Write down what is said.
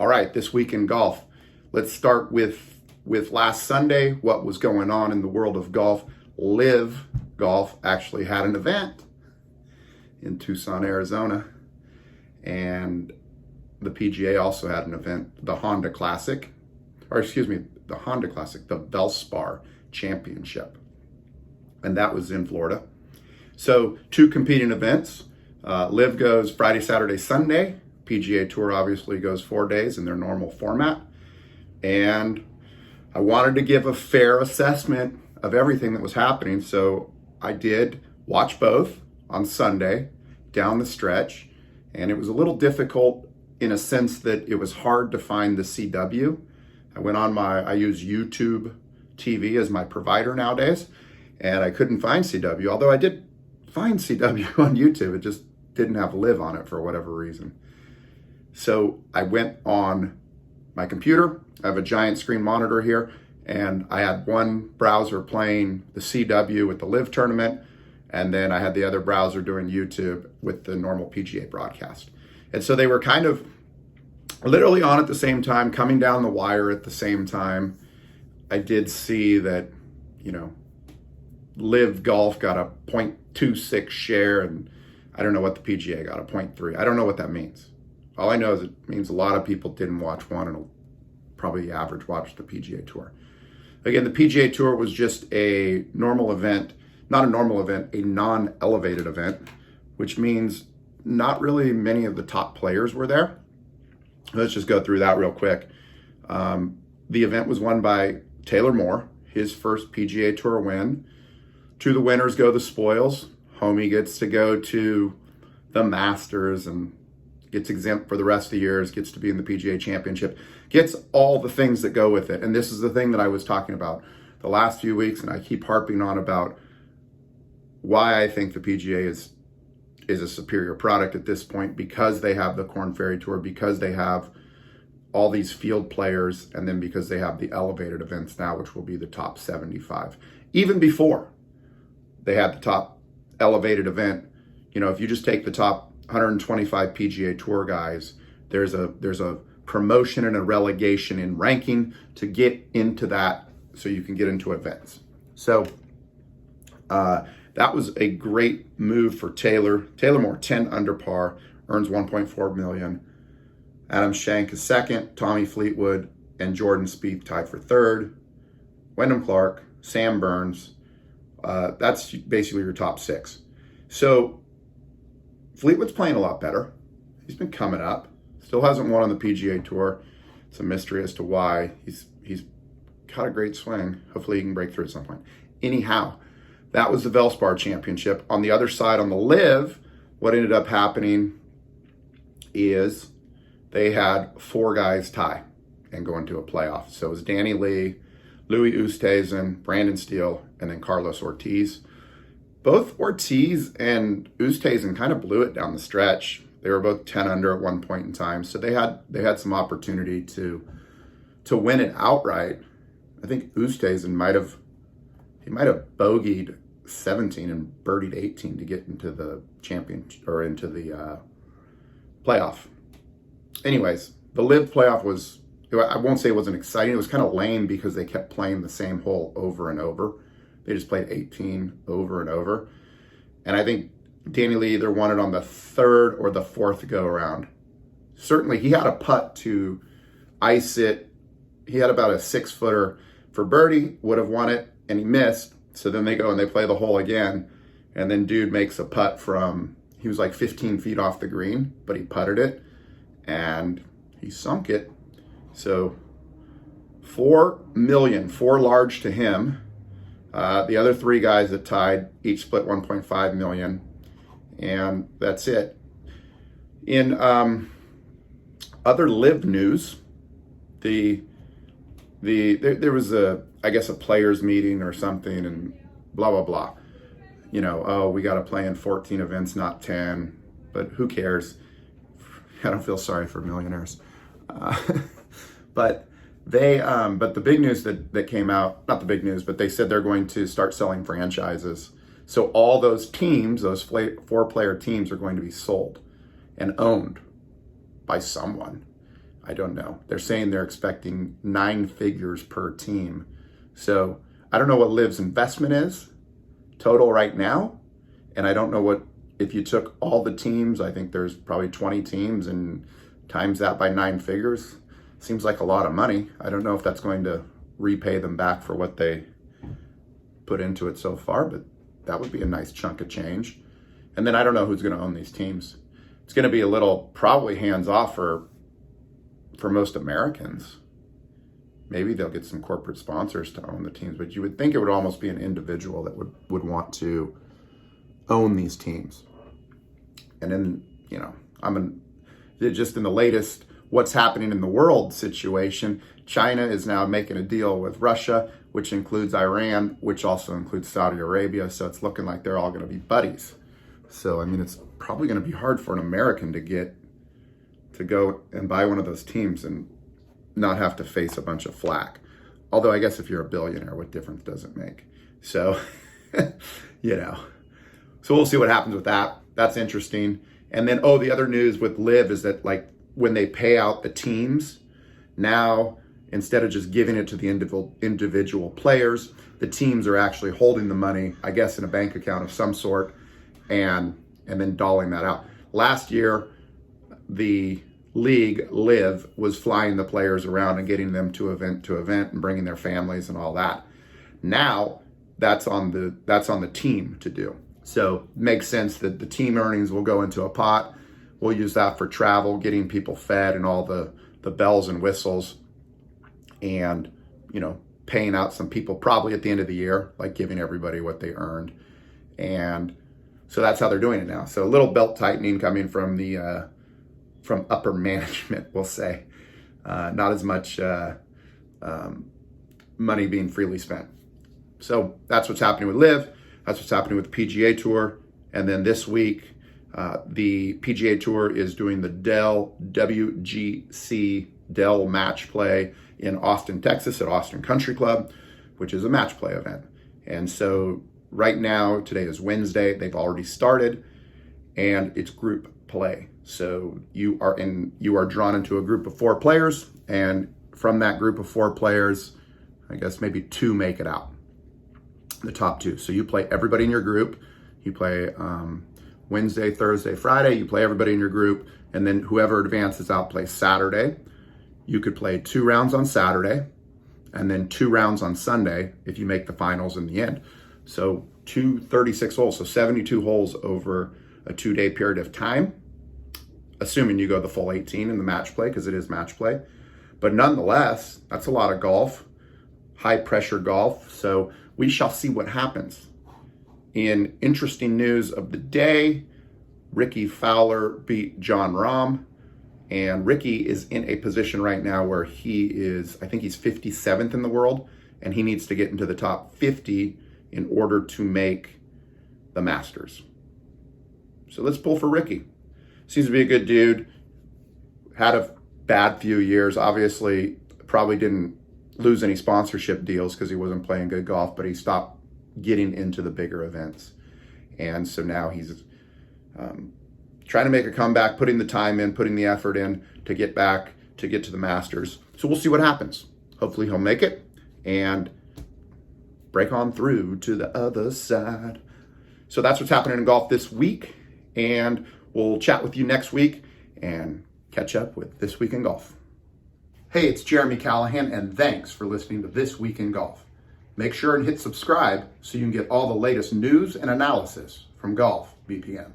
All right, this week in golf. Let's start with last Sunday, what was going on in the world of golf. LIV Golf actually had an event in Tucson, Arizona, and the PGA also had an event, the Honda Classic, the Valspar Championship, and that was in Florida. So 2 competing events. LIV goes Friday, Saturday, Sunday. PGA Tour obviously goes 4 days in their normal format. And I wanted to give a fair assessment of everything that was happening. So I did watch both on Sunday down the stretch. And it was a little difficult in a sense that it was hard to find the CW. I use YouTube TV as my provider nowadays, and I couldn't find CW, although I did find CW on YouTube. It just didn't have LIV on it for whatever reason. So I went on my computer. I have a giant screen monitor here, and I had one browser playing the CW with the LIV tournament, and then I had the other browser doing YouTube with the normal PGA broadcast. And so they were kind of literally on at the same time, coming down the wire at the same time. I did see that, LIV Golf got a 0.26 share, and I don't know what the PGA got, a 0.3. I don't know what that means. All I know is it means a lot of people didn't watch one, and probably the average watched the PGA Tour. Again, the PGA Tour was just a normal event, not a normal event, a non-elevated event, which means not really many of the top players were there. Let's just go through that real quick. The event was won by Taylor Moore, his first PGA Tour win. To the winners go the spoils. Homie gets to go to the Masters and gets exempt for the rest of the years, gets to be in the PGA Championship, gets all the things that go with it. And this is the thing that I was talking about the last few weeks, and I keep harping on about why I think the PGA is a superior product at this point, because they have the Korn Ferry Tour, because they have all these field players, and then because they have the elevated events now, which will be the top 75. Even before they had the top elevated event, if you just take the top 125 PGA Tour guys, there's a promotion and a relegation in ranking to get into that, so you can get into events. So that was a great move for Taylor. Taylor Moore, 10 under par, earns $1.4 million. Adam Schenk is second. Tommy Fleetwood and Jordan Spieth tied for third. Wyndham Clark, Sam Burns. That's basically your top 6. So Fleetwood's playing a lot better. He's been coming up. Still hasn't won on the PGA Tour. It's a mystery as to why. He's got a great swing. Hopefully he can break through at some point. Anyhow, that was the Valspar Championship. On the other side, on the LIV, what ended up happening is they had 4 guys tie and go into a playoff. So it was Danny Lee, Louis Oosthuizen, Brandon Steele, and then Carlos Ortiz. Both Ortiz and Oosthuizen kind of blew it down the stretch. They were both 10 under at one point in time, so they had some opportunity to win it outright. I think Oosthuizen might have bogeyed 17 and birdied 18 to get into the into the playoff. Anyways, the LIV playoff was, I won't say it wasn't exciting. It was kind of lame because they kept playing the same hole over and over. They just played 18 over and over. And I think Danny Lee either won it on the 3rd or the 4th go around. Certainly he had a putt to ice it. He had about a 6-footer for birdie, would have won it, and he missed. So then they go and they play the hole again. And then dude makes a putt he was like 15 feet off the green, but he putted it and he sunk it. So $4 million, 4 large to him. The other 3 guys that tied each split $1.5 million, and that's it. In other LIV news, there was a players meeting or something, and blah blah blah. We got to play in 14 events, not 10. But who cares? I don't feel sorry for millionaires. But the big news that came out, not the big news, but they said they're going to start selling franchises. So all those teams, those 4-player teams, are going to be sold and owned by someone. I don't know. They're saying they're expecting 9 figures per team. So I don't know what LIV's investment is total right now. And I don't know what, if you took all the teams, I think there's probably 20 teams and times that by 9 figures, seems like a lot of money. I don't know if that's going to repay them back for what they put into it so far, but that would be a nice chunk of change. And then I don't know who's going to own these teams. It's going to be a little probably hands-off for most Americans. Maybe they'll get some corporate sponsors to own the teams, but you would think it would almost be an individual that would want to own these teams. And then, you know, just in the latest what's happening in the world situation, China is now making a deal with Russia, which includes Iran, which also includes Saudi Arabia. So it's looking like they're all going to be buddies. So, I mean, it's probably going to be hard for an American to go and buy one of those teams and not have to face a bunch of flack. Although I guess if you're a billionaire, what difference does it make? So, you know, so we'll see what happens with that. That's interesting. And then, the other news with LIV is that, like, when they pay out the teams, now instead of just giving it to the individual players, the teams are actually holding the money, I guess, in a bank account of some sort, and then doling that out. Last year, the league, LIV, was flying the players around and getting them to event and bringing their families and all that. Now that's on the team to do. So it makes sense that the team earnings will go into a pot. We'll use that for travel, getting people fed and all the bells and whistles, and, you know, paying out some people probably at the end of the year, like giving everybody what they earned. And so that's how they're doing it now. So a little belt tightening coming from the from upper management, we'll say. Not as much money being freely spent. So that's what's happening with LIV. That's what's happening with the PGA Tour. And then this week, the PGA Tour is doing the Dell WGC Dell match play in Austin, Texas at Austin Country Club, which is a match play event. And so right now, today is Wednesday, they've already started, and it's group play. So you are drawn into a group of 4 players, and from that group of 4 players, I guess maybe 2 make it out, the top 2. So you play everybody in your group. You play Wednesday, Thursday, Friday. You play everybody in your group, and then whoever advances out plays Saturday. You could play 2 rounds on Saturday, and then 2 rounds on Sunday if you make the finals in the end. So 36 holes, so 72 holes over a 2-day period of time, assuming you go the full 18 in the match play, because it is match play. But nonetheless, that's a lot of golf, high pressure golf. So we shall see what happens. In interesting news of the day, Rickie Fowler beat Jon Rahm, and Rickie is in a position right now where he is, I think he's 57th in the world, and he needs to get into the top 50 in order to make the Masters. So let's pull for Rickie. Seems to be a good dude. Had a bad few years. Obviously, probably didn't lose any sponsorship deals because he wasn't playing good golf, but he stopped getting into the bigger events. And so now he's trying to make a comeback, putting the time in, putting the effort in to get to the Masters. So we'll see what happens. Hopefully he'll make it and break on through to the other side. So that's what's happening in golf this week. And we'll chat with you next week and catch up with This Week in Golf. Hey, it's Jeremy Callahan, and thanks for listening to This Week in Golf. Make sure and hit subscribe so you can get all the latest news and analysis from Golf BPM.